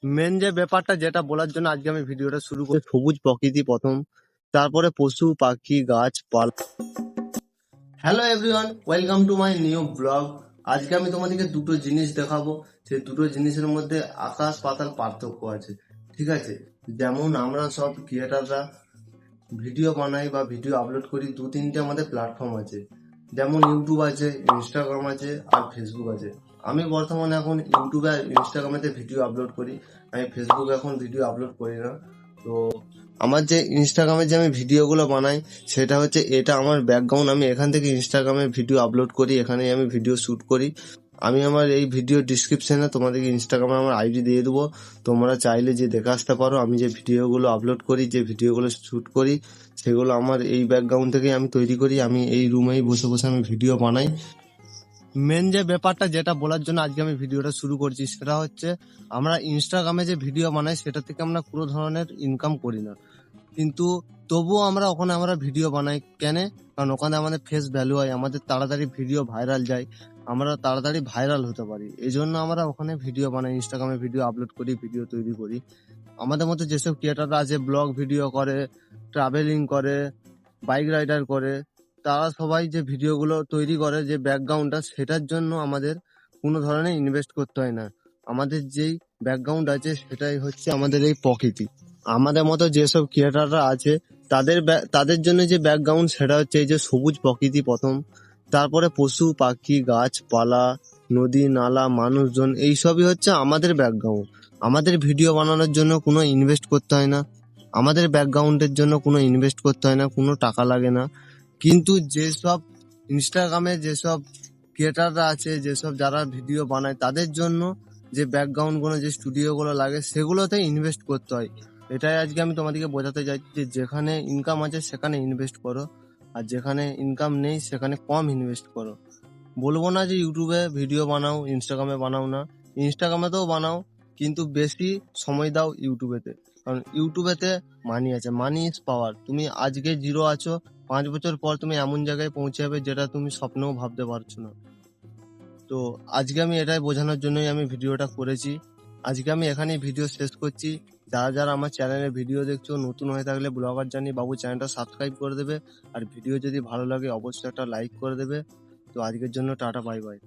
Main যে ব্যাপারটা যেটা বলার জন্য আজকে আমি ভিডিওটা শুরু করি, সবুজ প্রকৃতি প্রথম, তারপরে পশু পাখি গাছপালা। Hello everyone, welcome to my new blog. আজকে আমি তোমাদেরকে দুটো জিনিস দেখাবো। সেই দুটো জিনিসের মধ্যে আকাশ পাতাল পার্থক্য আছে, ঠিক আছে? যেমন আমরা সব ক্রিয়েটাররা ভিডিও বানাই বা ভিডিও আপলোড করি, দু তিনটে আমাদের প্ল্যাটফর্ম আছে। যেমন ইউটিউব আছে, ইনস্টাগ্রাম আছে আর ফেসবুক আছে। আমি বর্তমানে এখন ইউটিউবে আর ইনস্টাগ্রামেতে ভিডিও আপলোড করি, আমি ফেসবুকে এখন ভিডিও আপলোড করি না। তো আমার যে ইনস্টাগ্রামে যে আমি ভিডিওগুলো বানাই সেটা হচ্ছে, এটা আমার ব্যাকগ্রাউন্ড। আমি এখান থেকে ইনস্টাগ্রামে ভিডিও আপলোড করি, এখানেই আমি ভিডিও শ্যুট করি। আমি আমার এই ভিডিও ডিসক্রিপশনে তোমাদেরকে ইনস্টাগ্রামে আমার আইডি দিয়ে দেবো, তোমরা চাইলে যে দেখে আসতে পারো। আমি যে ভিডিওগুলো আপলোড করি, যে ভিডিওগুলো শ্যুট করি, সেগুলো আমার এই ব্যাকগ্রাউন্ড থেকেই আমি তৈরি করি। আমি এই রুমেই বসে বসে আমি ভিডিও বানাই। মেন যে ব্যাপারটা যেটা বলার জন্য আজকে আমি ভিডিওটা শুরু করছি সেটা হচ্ছে, আমরা ইনস্টাগ্রামে যে ভিডিও বানাই সেটা থেকে আমরা কোনো ধরনের ইনকাম করি না, কিন্তু তবুও আমরা ওখানে ভিডিও বানাই। কেন? কারণ ওখানে আমাদের ফেস ভ্যালু হয়, আমাদের তাড়াতাড়ি ভিডিও ভাইরাল যায়, আমরা তাড়াতাড়ি ভাইরাল হতে পারি। এই জন্য আমরা ওখানে ভিডিও বানাই, ইনস্টাগ্রামে ভিডিও আপলোড করি, ভিডিও তৈরি করি। আমাদের মতো যেসব ক্রিয়েটাররা আছে, ব্লগ ভিডিও করে, ট্রাভেলিং করে, বাইক রাইডার করে, তারা সবাই যে ভিডিওগুলো তৈরি করে, যে ব্যাকগ্রাউন্ডটা, সেটার জন্য আমাদের কোনো ধরনের ইনভেস্ট করতে হয় না। আমাদের যেই ব্যাকগ্রাউন্ড আছে সেটাই হচ্ছে আমাদের এই প্রকৃতি। আমাদের মতো যেসব ক্রিয়েটাররা আছে তাদের জন্য যে ব্যাকগ্রাউন্ড সেটা হচ্ছে এই যে সবুজ প্রকৃতি প্রথম, তারপরে পশু পাখি গাছপালা, নদী নালা, মানুষজন, এইসবই হচ্ছে আমাদের ব্যাকগ্রাউন্ড। আমাদের ভিডিও বানানোর জন্য কোনো ইনভেস্ট করতে হয় না, আমাদের ব্যাকগ্রাউন্ডের জন্য কোনো ইনভেস্ট করতে হয় না, কোনো টাকা লাগে না। কিন্তু যেসব ইনস্টাগ্রামে যেসব ক্রিয়েটাররা আছে, যেসব যারা ভিডিও বানায়, তাদের জন্য যে ব্যাকগ্রাউন্ডগুলো, যে স্টুডিওগুলো লাগে, সেগুলোতে ইনভেস্ট করতে হয়। এটাই আজকে আমি তোমাদেরকে বোঝাতে চাইছি যে যেখানে ইনকাম আছে সেখানে ইনভেস্ট করো, আর যেখানে ইনকাম নেই সেখানে কম ইনভেস্ট করো। বলবো না যে ইউটিউবে ভিডিও বানাও, ইনস্টাগ্রামে বানাও না, ইনস্টাগ্রামেতেও বানাও, কিন্তু বেশি সময় দাও ইউটিউবেতে। কারণ ইউটিউবেতে মানি আছে, মানি ইজ পাওয়ার। তুমি আজকে জিরো আছো, 5 বছর পর তুমি এমন জায়গায় পৌঁছে যাবে যেটা তুমি স্বপ্নেও ভাবতে পারছো না। তো আজকে আমি এটাই বোঝানোর জন্যই আমি ভিডিওটা করেছি। আজকে আমি এখানেই ভিডিও শেষ করছি। যারা যারা আমার চ্যানেলে ভিডিও দেখছো, নতুন হয়ে থাকলে ব্লগার জানি বাবু চ্যানেলটা সাবস্ক্রাইব করে দেবে, আর ভিডিও যদি ভালো লাগে অবশ্যই একটা লাইক করে দেবে। তো আজকের জন্য টাটা, বাই বাই।